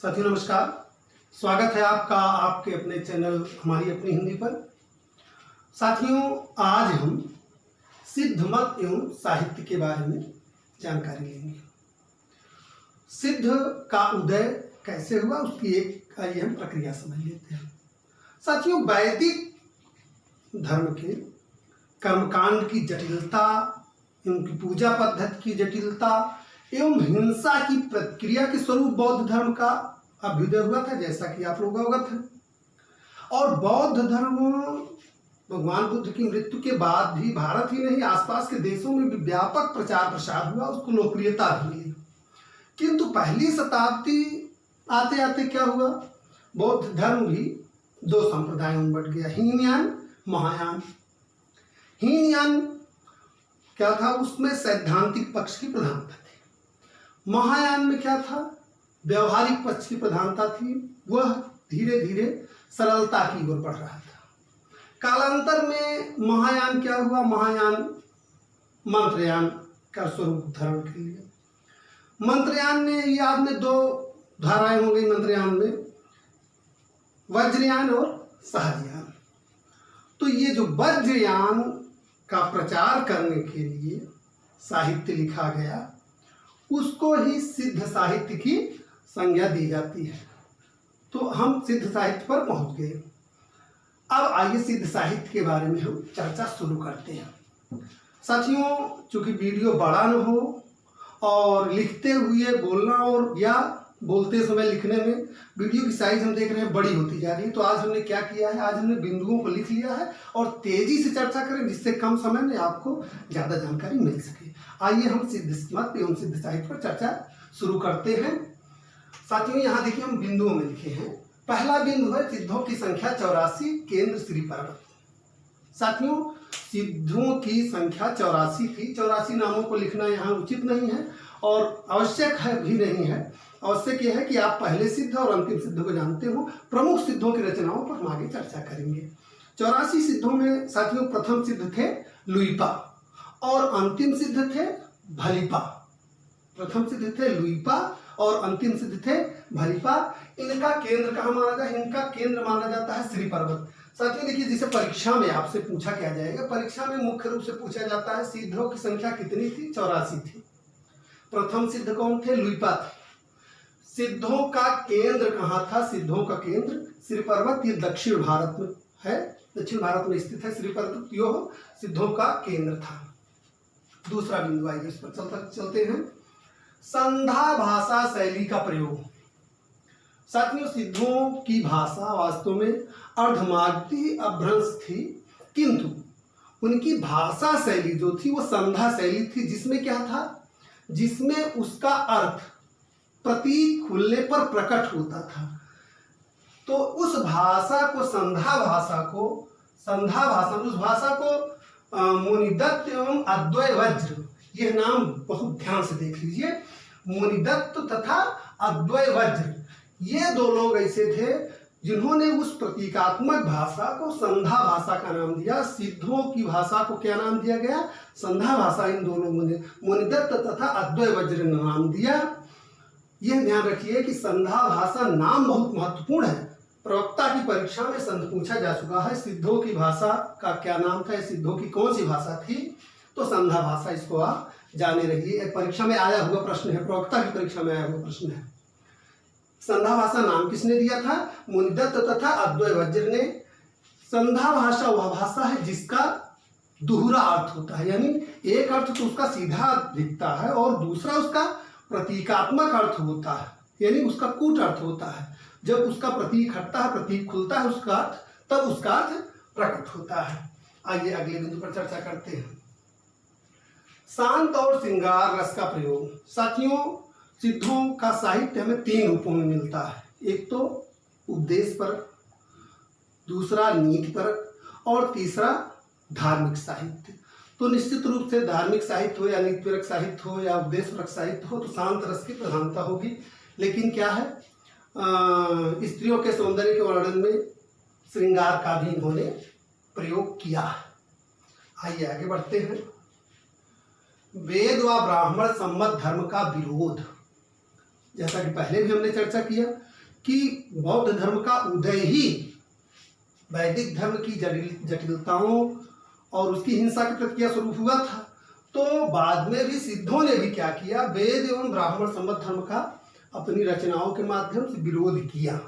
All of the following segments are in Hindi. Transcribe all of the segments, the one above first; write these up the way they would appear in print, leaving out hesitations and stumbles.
साथियों नमस्कार, स्वागत है आपका आपके अपने चैनल हमारी अपनी हिंदी पर। साथियों, आज हम सिद्ध मत एवं साहित्य के बारे में जानकारी लेंगे। सिद्ध का उदय कैसे हुआ उसकी एक आइए हम प्रक्रिया समझ लेते हैं। साथियों, वैदिक धर्म के कर्मकांड की जटिलता, उनकी पूजा पद्धति की जटिलता एवं हिंसा की प्रक्रिया के स्वरूप बौद्ध धर्म का अभ्युदय हुआ था, जैसा कि आप लोग अवगत हैं। और बौद्ध धर्म भगवान बुद्ध की मृत्यु के बाद भी भारत ही नहीं आसपास के देशों में भी व्यापक प्रचार प्रसार हुआ, उसको लोकप्रियता भी मिली। किंतु पहली शताब्दी आते आते क्या हुआ, बौद्ध धर्म भी दो संप्रदायों में बंट गया, हीनयान महायान। हीनयान क्या था, उसमें सैद्धांतिक पक्ष की प्रधानता थी। महायान में क्या था, व्यवहारिक पक्ष की प्रधानता थी। वह धीरे धीरे सरलता की ओर बढ़ रहा था। कालांतर में महायान क्या हुआ, महायान मंत्रयान का स्वरूप धारण कर लिया। मंत्रयान में ये आपने दो धाराएं हो गई मंत्रयान में, वज्रयान और सहजयान। तो ये जो वज्रयान का प्रचार करने के लिए साहित्य लिखा गया, उसको ही सिद्ध साहित्य की संज्ञा दी जाती है। तो हम सिद्ध साहित्य पर पहुंच गए। अब आइए सिद्ध साहित्य के बारे में हम चर्चा शुरू करते हैं। साथियों, चूंकि वीडियो बड़ा न हो और लिखते हुए बोलना और या बोलते समय लिखने में वीडियो की साइज हम देख रहे हैं बड़ी होती जा रही है, तो आज हमने क्या किया है, आज हमने बिंदुओं को लिख लिया है और तेजी से चर्चा करें जिससे कम समय में आपको ज़्यादा जानकारी मिल सके। आइए हम सिद्ध मत एवं सिद्ध साहित्य पर चर्चा शुरू करते हैं। साथियों, यहाँ देखिए हम बिंदुओं में लिखे हैं। पहला बिंदु है सिद्धों की संख्या 84, केंद्र श्री पर्वत। साथियों, सिद्धों की संख्या 84 थी। 84 नामों को लिखना यहाँ उचित नहीं है और आवश्यक है भी नहीं है। आवश्यक यह है कि आप पहले सिद्ध और अंतिम सिद्ध को जानते हो। प्रमुख सिद्धों की रचनाओं पर हम आगे चर्चा करेंगे। 84 सिद्धों में साथियों प्रथम सिद्ध थे लुइपा और अंतिम सिद्ध थे भलिपा। प्रथम सिद्ध थे लुइपा और अंतिम सिद्ध थे भलिपा। इनका केंद्र कहाँ माना जाए, इनका केंद्र माना जाता है श्री पर्वत। साथियों देखिए, जिसे परीक्षा में आपसे पूछा क्या जाएगा, परीक्षा में मुख्य रूप से पूछा जाता है सिद्धों की संख्या कितनी थी, 84 थी। प्रथम सिद्ध कौन थे, लुइपा थे। सिद्धों का केंद्र कहाँ था, सिद्धों का केंद्र श्री पर्वत, ये दक्षिण भारत में है, दक्षिण भारत में स्थित है श्री पर्वत, यो सिद्धों का केंद्र था। दूसरा बिंदु आइए इस पर चलते हैं। संधा भाषा शैली का प्रयोग। साथियों, सिद्धों की भाषा वास्तव में अर्धमागधी अभ्रंश थी, किंतु उनकी भाषा शैली जो थी वो संधा शैली थी, जिसमें क्या था, जिसमें उसका अर्थ प्रतीक खुलने पर प्रकट होता था। तो उस भाषा को उस भाषा को मुनिदत्त एवं अद्वय वज्र, यह नाम बहुत ध्यान से देख लीजिए। मुनिदत्त तथा अद्वय वज्र, ये दो लोग ऐसे थे जिन्होंने उस प्रतीकात्मक भाषा को संधा भाषा का नाम दिया। सिद्धों की भाषा को क्या नाम दिया गया, संधा भाषा। इन दोनों ने मुनिदत्त तथा अद्वय वज्र नाम दिया। यह ध्यान रखिए कि संधा भाषा नाम बहुत महत्वपूर्ण है। प्रवक्ता की परीक्षा में संध पूछा जा चुका है, सिद्धों की भाषा का क्या नाम था, सिद्धों की कौन सी भाषा थी, तो संधा भाषा, इसको आप जाने रहिए। परीक्षा में आया हुआ प्रश्न है, प्रवक्ता की परीक्षा में आया हुआ प्रश्न है। संधा भाषा नाम किसने दिया था, मुनिदत्त तथा अद्वय वज्र ने। संधा भाषा वह भाषा है जिसका दोहरा अर्थ होता है, यानी एक अर्थ तो उसका सीधा दिखता है और दूसरा उसका प्रतीकात्मक अर्थ होता है, यानी उसका कूट अर्थ होता है। जब उसका प्रतीक हटता है, प्रतीक खुलता है उसका अर्थ, तब उसका अर्थ प्रकट होता है। आइए अगले बिंदु पर चर्चा करते हैं। शांत और श्रृंगार रस का प्रयोग। साथियों, सिद्धों का साहित्य हमें 3 रूपों में मिलता है। एक तो उपदेश परक, दूसरा नीति परक और तीसरा धार्मिक साहित्य। तो निश्चित रूप से धार्मिक साहित्य हो या नीति परक साहित्य हो या उपदेश परक साहित्य हो, तो शांत रस की प्रधानता होगी। लेकिन क्या है, स्त्रियों के सौंदर्य के वर्णन में श्रृंगार का भी इन्होंने प्रयोग किया है। आइए आगे बढ़ते हैं। वेद व ब्राह्मण सम्मत धर्म का विरोध। जैसा कि पहले भी हमने चर्चा किया कि बौद्ध धर्म का उदय ही वैदिक धर्म की जटिलताओं और उसकी हिंसा के प्रतिक्रिया स्वरूप हुआ था, तो बाद में भी सिद्धों ने भी क्या किया, वेद एवं ब्राह्मण सम्मत धर्म का अपनी रचनाओं के माध्यम से विरोध किया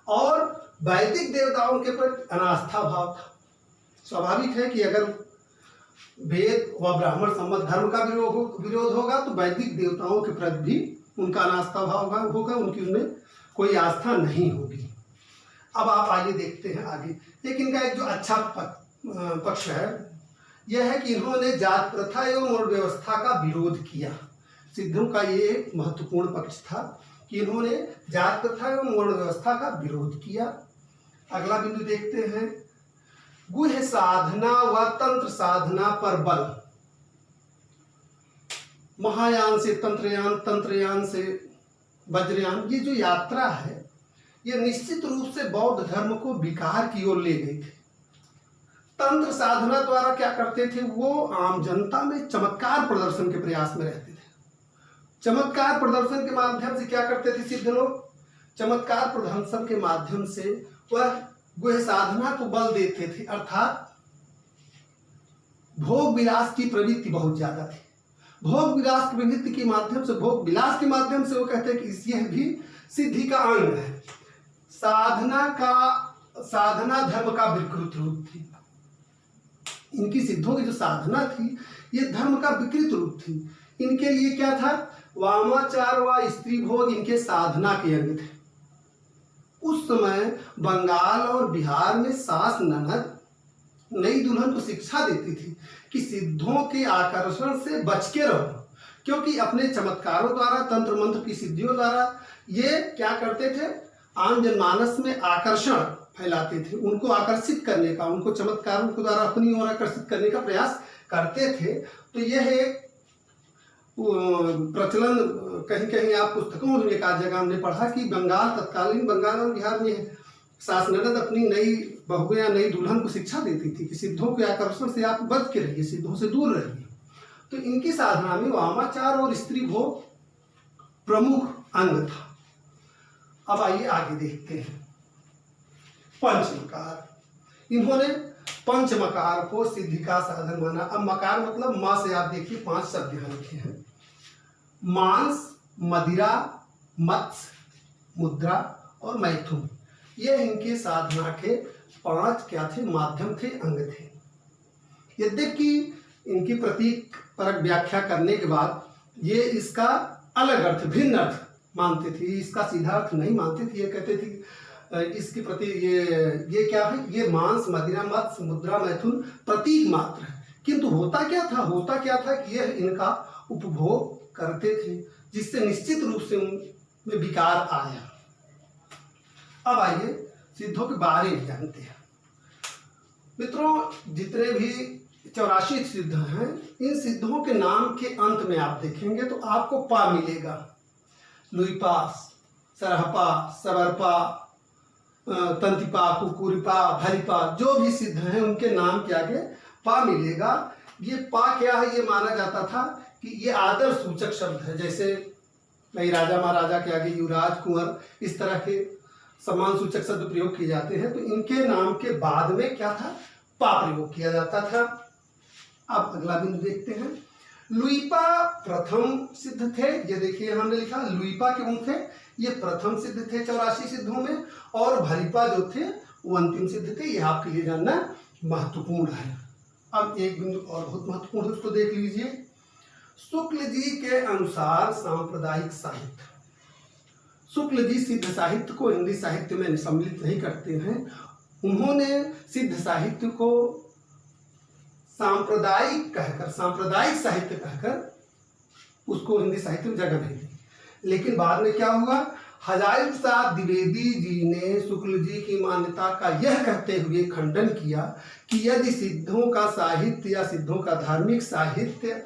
और वैदिक देवताओं के प्रति अनास्था भाव था। स्वाभाविक है कि अगर वेद व ब्राह्मण सम्मत धर्म का विरोध होगा तो वैदिक देवताओं के प्रति भी उनका अनास्था भाव होगा, उनकी उनमें कोई आस्था नहीं होगी। अब आप आइए देखते हैं आगे। लेकिन इनका एक जो अच्छा पक्ष है यह है कि इन्होंने जात प्रथा एवं वर्ण व्यवस्था का विरोध किया। सिद्धों का ये एक महत्वपूर्ण पक्ष था कि इन्होंने जात प्रथा एवं वर्ण व्यवस्था का विरोध किया। अगला बिंदु देखते हैं, गुह्य साधना व तंत्र साधना पर बल। महायान से तंत्रयान, तंत्रयान से वज्रयान, ये जो यात्रा है ये निश्चित रूप से बौद्ध धर्म को विकार की ओर ले गई थी। तंत्र साधना द्वारा क्या करते थे, वो आम जनता में चमत्कार प्रदर्शन के प्रयास में रहते थे। चमत्कार प्रदर्शन के माध्यम से क्या करते थे सिद्ध लोग, चमत्कार प्रदर्शन के माध्यम से वह गुह्य साधना को बल देते थे, अर्थात भोग विलास की प्रवृत्ति बहुत ज्यादा थी। भोग विलास की प्रवृत्ति के माध्यम से, भोग विलास के माध्यम से वो कहते हैं कि यह भी सिद्धि का अंग है। साधना धर्म का विकृत रूप थी। इनकी सिद्धों की जो साधना थी ये धर्म का विकृत रूप थी। इनके लिए क्या था, वामाचार व स्त्री भोग इनके साधना के अंग थे। उस समय बंगाल और बिहार में सास ननद नई दुल्हन को शिक्षा देती थी कि सिद्धों के आकर्षण से बच के रहो, क्योंकि अपने चमत्कारों द्वारा, तंत्र मंत्र की सिद्धियों द्वारा ये क्या करते थे, आम जनमानस में आकर्षण फैलाते थे। उनको आकर्षित करने का, उनको चमत्कारों के द्वारा अपनी ओर आकर्षित करने का प्रयास करते थे। तो यह एक प्रचलन कहीं कहीं आप पुस्तकों में एक आध जगह हमने पढ़ा कि तत्कालीन बंगाल और बिहार में सास ननद अपनी नई बहू या नई दुल्हन को शिक्षा देती थी कि सिद्धों के आकर्षण से आप बच के रहिए, सिद्धों से दूर रहिए। तो इनकी साधना में वामाचार और स्त्री भोग प्रमुख अंग था। अब आइए आगे देखते हैं पंचमकार। इन्होंने पंचमकार को सिद्धि का साधन माना। अब मकार मतलब मां से आप देखिए 5 शब्द यहाँ लिखे हैं, मांस, मदिरा, मत्स्य, मुद्रा और मैथुन। ये इनके साधना के 5 क्या थे, माध्यम थे, अंग थे। यद्यपि इनकी प्रतीक परक व्याख्या करने के बाद ये इसका अलग अर्थ, भिन्न अर्थ मानते थे, इसका सीधा अर्थ नहीं मानते थे। ये कहते थे इसके प्रति ये क्या है, ये मांस, मदिरा, मत्स्य, मुद्रा, मैथुन प्रतीक मात्र है। किंतु होता क्या था कि यह इनका उपभोग करते थे, जिससे निश्चित रूप से उनमें विकार आया। अब आइए सिद्धों के बारे में जानते हैं। मित्रों, जितने भी 84 सिद्ध हैं, इन सिद्धों के नाम के अंत में आप देखेंगे तो आपको पा मिलेगा। लुईपा, सरहपा, सबरपा, तंतिपा, कुकुरिपा, भरिपा, जो भी सिद्ध हैं उनके नाम के आगे पा मिलेगा। ये पा क्या है, ये माना जाता था कि ये आदर सूचक शब्द है। जैसे नई राजा महाराजा के आगे युवराज, कुंवर, इस तरह के सम्मान सूचक शब्द प्रयोग किए जाते हैं। तो इनके नाम के बाद में क्या था, पा प्रयोग किया जाता था। अब अगला बिंदु देखते हैं। लुईपा प्रथम सिद्ध थे। ये देखिए हमने लिखा लुईपा के मुंह थे, ये प्रथम सिद्ध थे 84 सिद्धों में, और भरिपा जो थे वो अंतिम सिद्ध थे। ये आपके लिए जानना महत्वपूर्ण है। अब एक बिंदु और बहुत महत्वपूर्ण है, उसको देख लीजिए। शुक्ल जी के अनुसार सांप्रदायिक साहित्य। शुक्ल जी सिद्ध साहित्य को हिंदी साहित्य में सम्मिलित नहीं करते हैं। उन्होंने सिद्ध साहित्य को सांप्रदायिक साहित्य कहकर उसको हिंदी साहित्य में जगह नहीं दी। लेकिन बाद में क्या हुआ, हजारी प्रसाद द्विवेदी जी ने शुक्ल जी की मान्यता का यह कहते हुए खंडन किया कि यदि सिद्धों का साहित्य या सिद्धों का धार्मिक साहित्य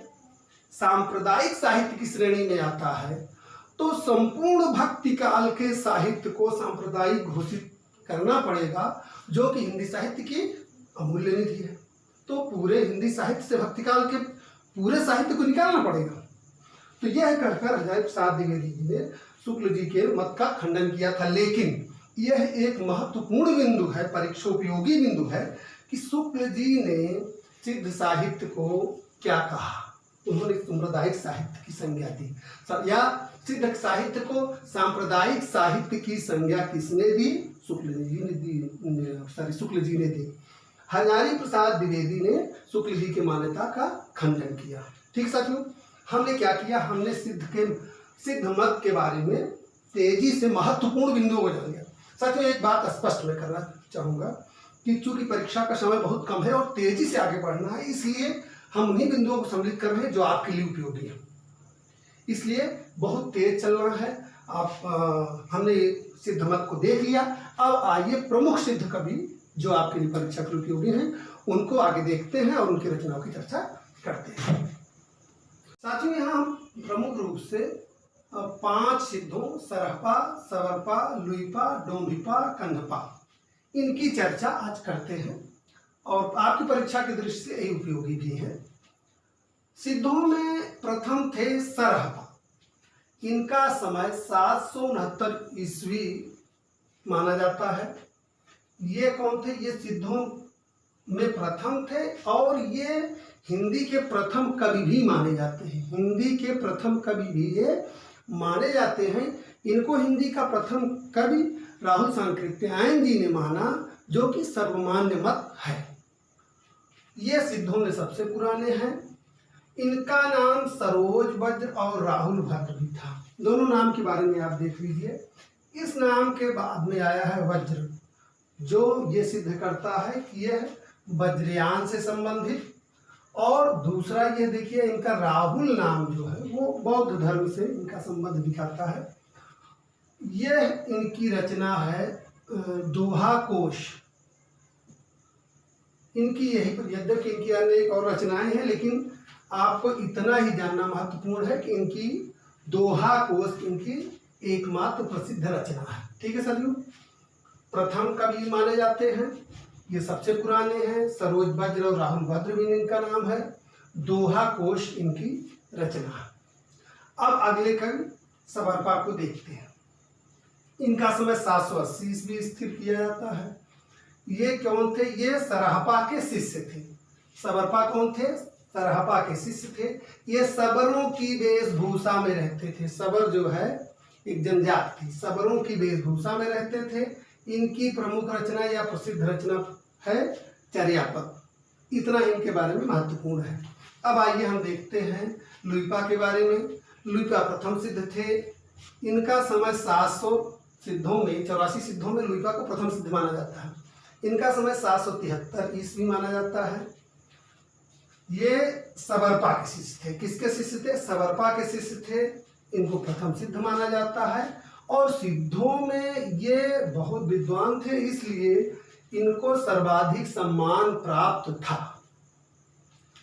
सांप्रदायिक साहित्य की श्रेणी में आता है तो संपूर्ण भक्ति काल के साहित्य को सांप्रदायिक घोषित करना पड़ेगा, जो कि हिंदी साहित्य की अमूल्य निधि है। तो पूरे हिंदी साहित्य से भक्ति काल के पूरे साहित्य को निकालना पड़ेगा। तो यह कहकर हजारी प्रसाद द्विवेदी जी ने शुक्ल जी के मत का खंडन किया था। लेकिन यह एक महत्वपूर्ण बिंदु है, परीक्षोपयोगी बिंदु है कि शुक्ल जी ने सिद्ध साहित्य को क्या कहा। उन्होंने सांप्रदायिक साहित्य की संज्ञा दी, या सिद्ध साहित्य को सांप्रदायिक साहित्य की संज्ञा किसने दी? शुक्ल जी ने दी। हजारी प्रसाद द्विवेदी ने शुक्ल जी की मान्यता का खंडन किया। ठीक साथियों, हमने क्या किया? हमने सिद्ध मत के बारे में तेजी से महत्वपूर्ण बिंदुओं को जान लिया। साथियों, एक बात स्पष्ट मैं करना चाहूँगा कि चूंकि परीक्षा का समय बहुत कम है और तेजी से आगे बढ़ना है, इसलिए हम उन्हीं बिंदुओं को सम्मिलित कर रहे हैं जो आपके लिए उपयोगी है। इसलिए बहुत तेज चलना है। हमने सिद्ध मत को देख लिया। अब आइए प्रमुख सिद्ध कवि जो आपके लिए परीक्षा के लिए उपयोगी हैं उनको आगे देखते हैं और उनकी रचनाओं की चर्चा करते हैं। साथियों, यहाँ हम प्रमुख रूप से 5 सिद्धों सरहपा, सवरपा, लुइपा, डोम्भिपा, कंधपा, इनकी चर्चा आज करते हैं और आपकी परीक्षा की दृष्टि से यही उपयोगी भी है। सिद्धों में प्रथम थे सरहपा। इनका समय 769 ईस्वी माना जाता है। ये कौन थे? ये सिद्धों में प्रथम थे और ये हिंदी के प्रथम कवि भी माने जाते हैं। हिंदी के प्रथम कवि भी ये माने जाते हैं। इनको हिंदी का प्रथम कवि राहुल सांकृत्यायन जी ने माना, जो कि सर्वमान्य मत है। ये सिद्धों में सबसे पुराने हैं। इनका नाम सरोज वज्र और राहुल भद्र भी था। दोनों नाम के बारे में आप देख लीजिए। इस नाम के बाद में आया है वज्र, जो ये सिद्ध करता है कि यह वज्रयान से संबंधित, और दूसरा ये देखिए इनका राहुल नाम जो है वो बौद्ध धर्म से इनका संबंध दिखाता है। यह इनकी रचना है दोहा कोश। इनकी यही पर, यद्यपि इनकी अन्य एक और रचनाएं हैं, लेकिन आपको इतना ही जानना महत्वपूर्ण है कि इनकी दोहा कोश इनकी एकमात्र प्रसिद्ध रचना है। ठीक है साथियों, प्रथम कवि माने जाते हैं, ये सबसे पुराने हैं। सरोज वज्र और राहुल भद्र भी इनका नाम है। दोहा कोश इनकी रचना है। अब अगले कवि सवरपा को देखते हैं। इनका समय 780 ईस्वी स्थिर किया जाता है। ये कौन थे? ये सरहपा के शिष्य थे। सवरपा कौन थे? सरहपा के शिष्य थे। ये सबरों की वेशभूषा में रहते थे। सबर जो है एक जनजाति थी, सबरों की वेशभूषा में रहते थे। इनकी प्रमुख रचना या प्रसिद्ध रचना है चर्यापद। इतना इनके बारे में महत्वपूर्ण है। अब आइए हम देखते हैं लुइपा के बारे में। लुइपा प्रथम सिद्ध थे। इनका समय 700 सिद्धों में 84 सिद्धों में लुइपा को प्रथम सिद्ध माना जाता है। इनका समय 773 ईस्वी माना जाता है। ये सवरपा के शिष्य थे। किसके शिष्य थे? सवरपा के शिष्य थे। इनको प्रथम सिद्ध माना जाता है और सिद्धों में ये बहुत विद्वान थे, इसलिए इनको सर्वाधिक सम्मान प्राप्त था।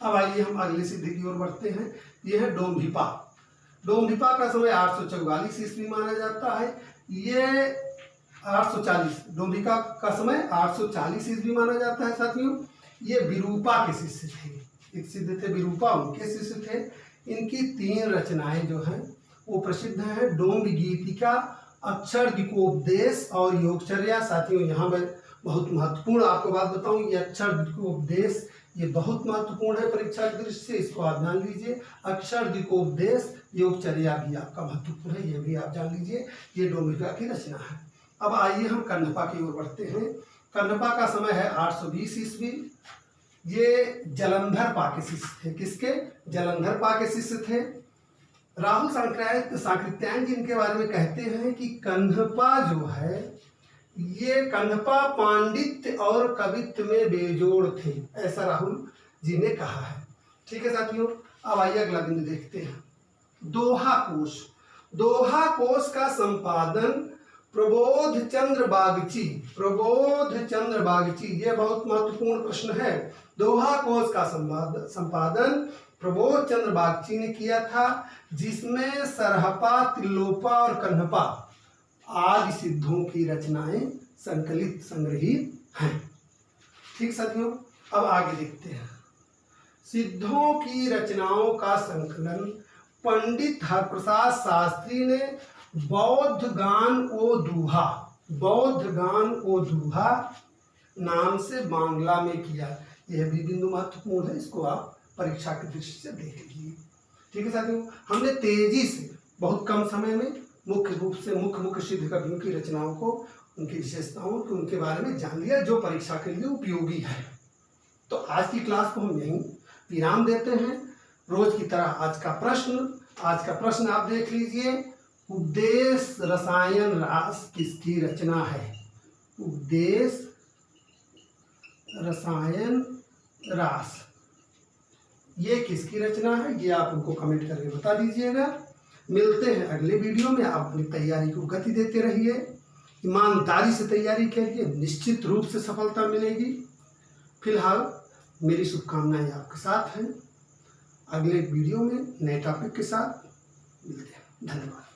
अब आइए हम अगले सिद्ध की ओर बढ़ते हैं। यह है डोम्भिपा। डोम्भिपा का समय 844 ईस्वी माना जाता है। ये 840, डोम्भिपा का समय 840 ईस्वी माना जाता है। साथियों, ये विरूपा के शिष्य थे। एक सिद्ध थे विरूपा, उनके शिष्य थे। इनकी 3 रचनाएं जो हैं वो प्रसिद्ध हैं। डोम्भ गीतिका, अक्षर दिकोपदेश और योगचर्या। साथियों, यहाँ मैं बहुत महत्वपूर्ण आपको बात बताऊं, ये अक्षर दिकोपदेश ये बहुत महत्वपूर्ण है परीक्षा की दृष्टि से। इसको आप जान लीजिए। अक्षर दिकोपदेश, योगचर्या भी आपका महत्वपूर्ण है, ये भी आप जान लीजिए। ये डोम्भिपा की रचना है। अब आइए हम कंधपा की ओर बढ़ते हैं। कंधपा का समय है 820 ईस्वी। ये जलंधर पा के शिष्य थे। किसके? जलंधर पा के शिष्य थे। राहुल सांकृत्यायन जी इनके बारे में कहते हैं कि कंधपा जो है ये कंधपा पांडित्य और कवित्व में बेजोड़ थे, ऐसा राहुल जी ने कहा है। ठीक है साथियों, अब आइए अगला बिंदु देखते हैं। दोहा कोश। दोहा कोश का संपादन प्रबोध चंद्र बागची। प्रबोध चंद्र बागची, ये बहुत महत्वपूर्ण प्रश्न है। दोहा कोश का संपादन प्रबोध चंद्र बागची ने किया था, जिसमें सरहपा, तिल्लोपा और कंधपा आदि सिद्धों की रचनाएं संकलित संग्रहित हैं। ठीक साथियों, अब आगे देखते हैं। सिद्धों की रचनाओं का संकलन पंडित हरप्रसाद शास्त्री ने बौद्ध गान ओ दूहा, बौद्ध गान ओ दूहा नाम से बांग्ला में किया। यह भी बिंदु महत्वपूर्ण है, इसको आप परीक्षा की दृष्टि से देख लीजिए। ठीक है साथियों, हमने तेजी से बहुत कम समय में मुख्य रूप से मुख्य सिद्ध कवियों की रचनाओं को, उनकी विशेषताओं को, उनके बारे में जान लिया जो परीक्षा के लिए उपयोगी है। तो आज की क्लास को हम यहीं विराम देते हैं। रोज की तरह आज का प्रश्न आप देख लीजिए। उपदेश रसायन रास किसकी रचना है? उपदेश रसायन रास ये किसकी रचना है? ये आप उनको कमेंट करके बता दीजिएगा। मिलते हैं अगले वीडियो में। आप अपनी तैयारी को गति देते रहिए, ईमानदारी से तैयारी करिए, निश्चित रूप से सफलता मिलेगी। फिलहाल मेरी शुभकामनाएं आपके साथ हैं। अगले वीडियो में नए टॉपिक के साथ मिलते हैं। धन्यवाद।